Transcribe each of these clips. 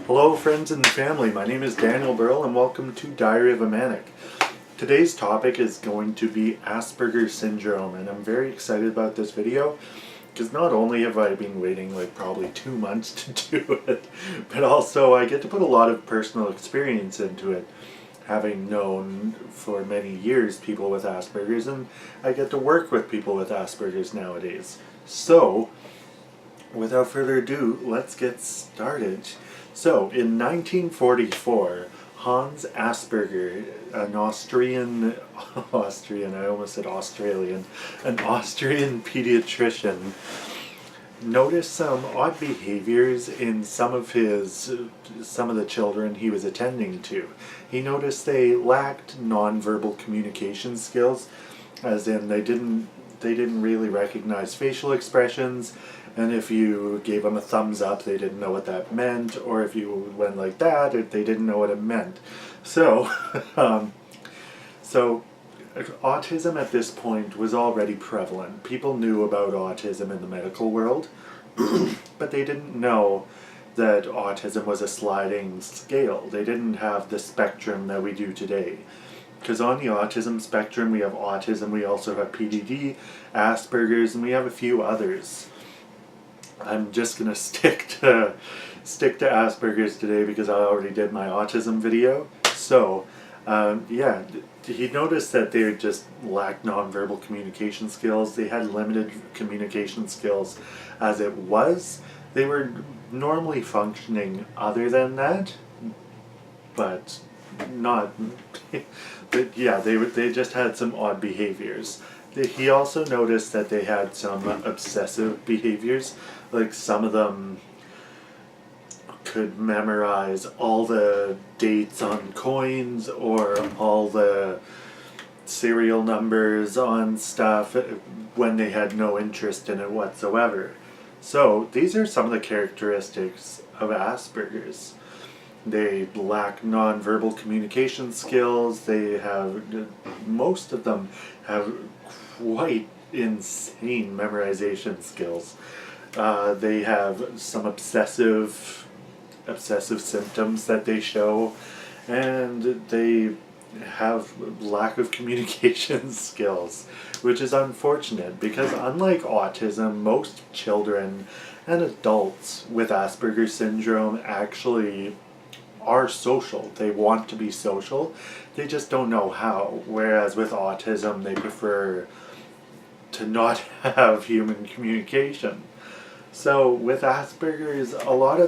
Hello friends and family, my name is Daniel Burrell and welcome to Diary of a Manic. Today's topic is going to be Asperger syndrome, and I'm very excited about this video because not only have I been waiting like probably 2 months to do it, but also I get to put a lot of personal experience into it, having known for many years people with Asperger's, and I get to work with people with Asperger's nowadays. So, without further ado, let's get started. So, in 1944, Hans Asperger, an Austrian, I almost said Australian, an Austrian pediatrician, noticed some odd behaviors in some of the children he was attending to. He noticed they lacked nonverbal communication skills, as in they didn't really recognize facial expressions, and if you gave them a thumbs up they didn't know what that meant, or if you went like that they didn't know what it meant. So so autism at this point was already prevalent. People knew about autism in the medical world, but they didn't know that autism was a sliding scale. They didn't have the spectrum that we do today. Because on the autism spectrum we have autism, we also have PDD, Asperger's, and we have a few others. I'm just going to stick to Asperger's today because I already did my autism video. So, yeah, he noticed that they just lacked nonverbal communication skills. They had limited communication skills as it was. They were normally functioning other than that, but not... But yeah, they just had some odd behaviors. He also noticed that they had some obsessive behaviors, like some of them could memorize all the dates on coins or all the serial numbers on stuff when they had no interest in it whatsoever. So these are some of the characteristics of Asperger's. They lack nonverbal communication skills. Most of them have quite insane memorization skills. They have some obsessive symptoms that they show, and they have lack of communication skills, which is unfortunate because unlike autism, most children and adults with Asperger's syndrome actually are social. They want to be social, they just don't know how. Whereas with autism, they prefer to not have human communication. So with Asperger's, a lot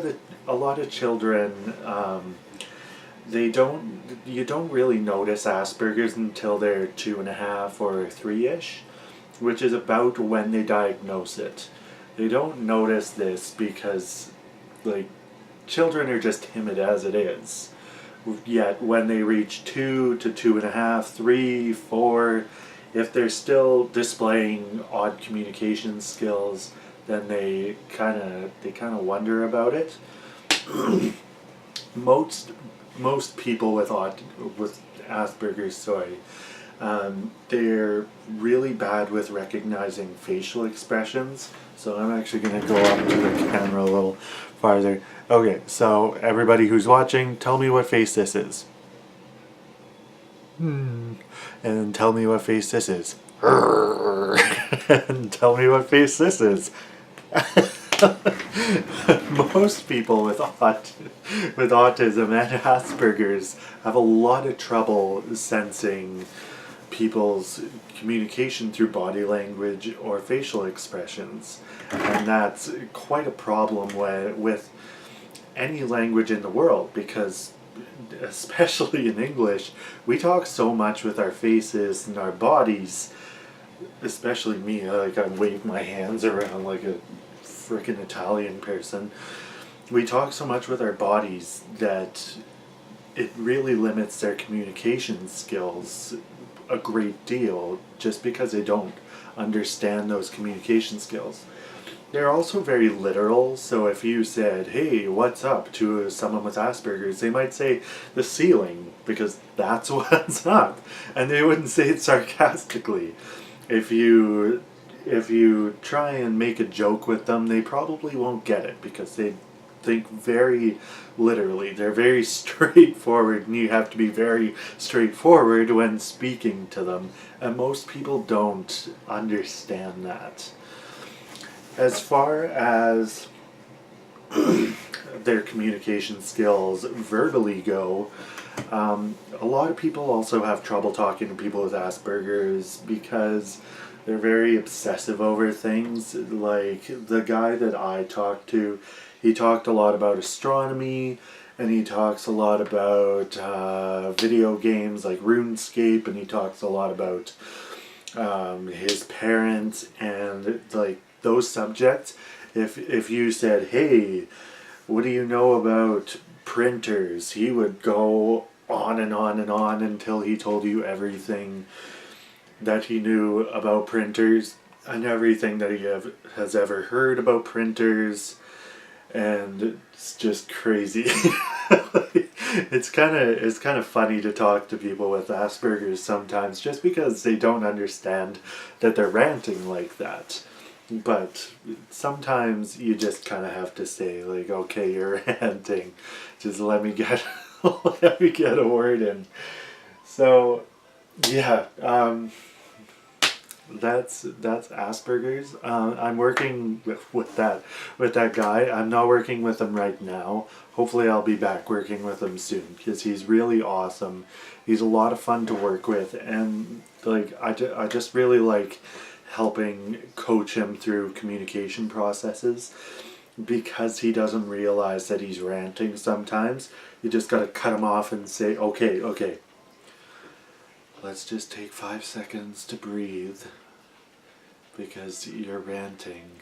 of children, you don't really notice Asperger's until they're 2.5 or 3-ish, which is about when they diagnose it. They don't notice this because, like, children are just timid as it is. Yet when they reach 2 to 2.5, 3, 4, if they're still displaying odd communication skills, then they kind of wonder about it. Most people with Asperger's, they're really bad with recognizing facial expressions. So I'm actually going to go up to the camera a little farther. Okay, so everybody who's watching, tell me what face this is. And tell me what face this is. And tell me what face this is. Most people with autism and Asperger's have a lot of trouble sensing people's communication through body language or facial expressions, and that's quite a problem with any language in the world, because especially in English we talk so much with our faces and our bodies. Especially me, like I wave my hands around like a frickin' Italian person. We talk so much with our bodies that it really limits their communication skills a great deal, just because they don't understand those communication skills. They're also very literal, so if you said, "Hey, what's up?" to someone with Asperger's, they might say, "The ceiling," because that's what's up, and they wouldn't say it sarcastically. If you try and make a joke with them, they probably won't get it because they think very literally. They're very straightforward, and you have to be very straightforward when speaking to them. And most people don't understand that. As far as their communication skills verbally go, a lot of people also have trouble talking to people with Asperger's because they're very obsessive over things. Like the guy that I talked to, he talked a lot about astronomy, and he talks a lot about video games like RuneScape, and he talks a lot about his parents and like those subjects. If you said, hey, what do you know about printers? He would go on and on and on until he told you everything that he knew about printers and everything that he has ever heard about printers, and it's just crazy. It's kind of funny to talk to people with Asperger's sometimes, just because they don't understand that they're ranting like that. But sometimes you just kind of have to say, like, okay, you're ranting, just let me get let me get a word in. So yeah, that's Asperger's. I'm working with that guy. I'm not working with him right now. Hopefully I'll be back working with him soon, because he's really awesome. He's a lot of fun to work with, and like I just really like helping coach him through communication processes, because he doesn't realize that he's ranting sometimes. You just gotta cut him off and say, okay, let's just take 5 seconds to breathe, because you're ranting.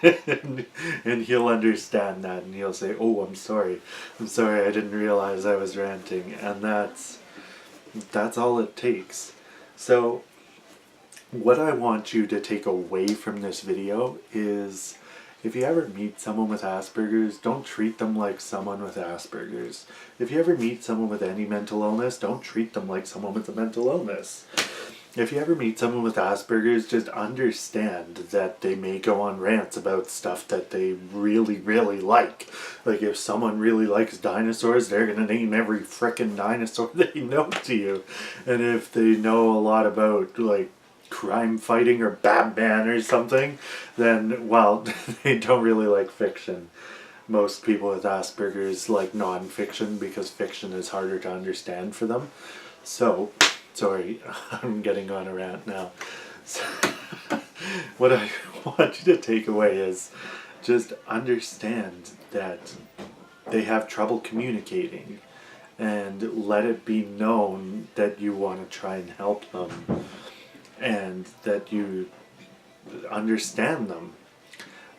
and he'll understand that, and he'll say, oh, I'm sorry, I didn't realize I was ranting. And that's all it takes. So what I want you to take away from this video is, if you ever meet someone with Asperger's, don't treat them like someone with Asperger's. If you ever meet someone with any mental illness, don't treat them like someone with a mental illness. If you ever meet someone with Asperger's, just understand that they may go on rants about stuff that they really, really like. Like, if someone really likes dinosaurs, they're going to name every frickin' dinosaur they know to you. And if they know a lot about, like, crime fighting or Batman or something, then, well, they don't really like fiction. Most people with Asperger's like non-fiction, because fiction is harder to understand for them. So, sorry, I'm getting on a rant now. So, what I want you to take away is just understand that they have trouble communicating, and let it be known that you want to try and help them, and that you understand them.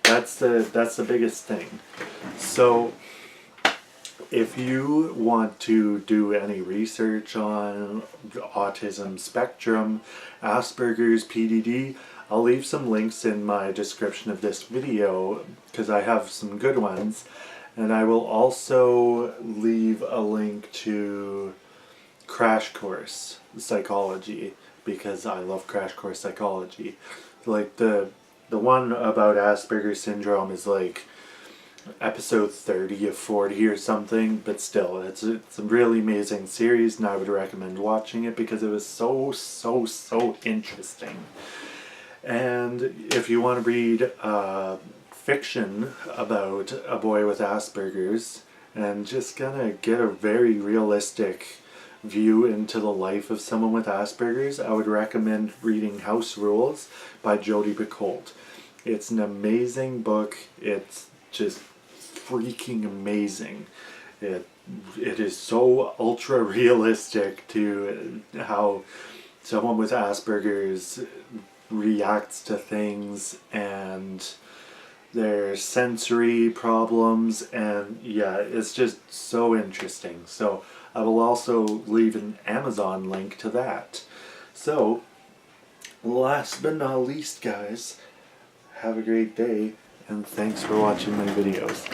That's the biggest thing. So if you want to do any research on autism spectrum, Asperger's, PDD, I'll leave some links in my description of this video, because I have some good ones. And I will also leave a link to Crash Course Psychology, because I love Crash Course Psychology. Like the one about Asperger's syndrome is like episode 30 of 40 or something, but still, it's a really amazing series, and I would recommend watching it because it was so interesting. And if you want to read fiction about a boy with Asperger's, and just gonna get a very realistic view into the life of someone with Asperger's, I would recommend reading House Rules by Jodi Picoult. It's an amazing book. It's just freaking amazing. It is so ultra realistic to how someone with Asperger's reacts to things and their sensory problems, and yeah, it's just so interesting. So I will also leave an Amazon link to that. So, last but not least, guys, have a great day, and thanks for watching my videos.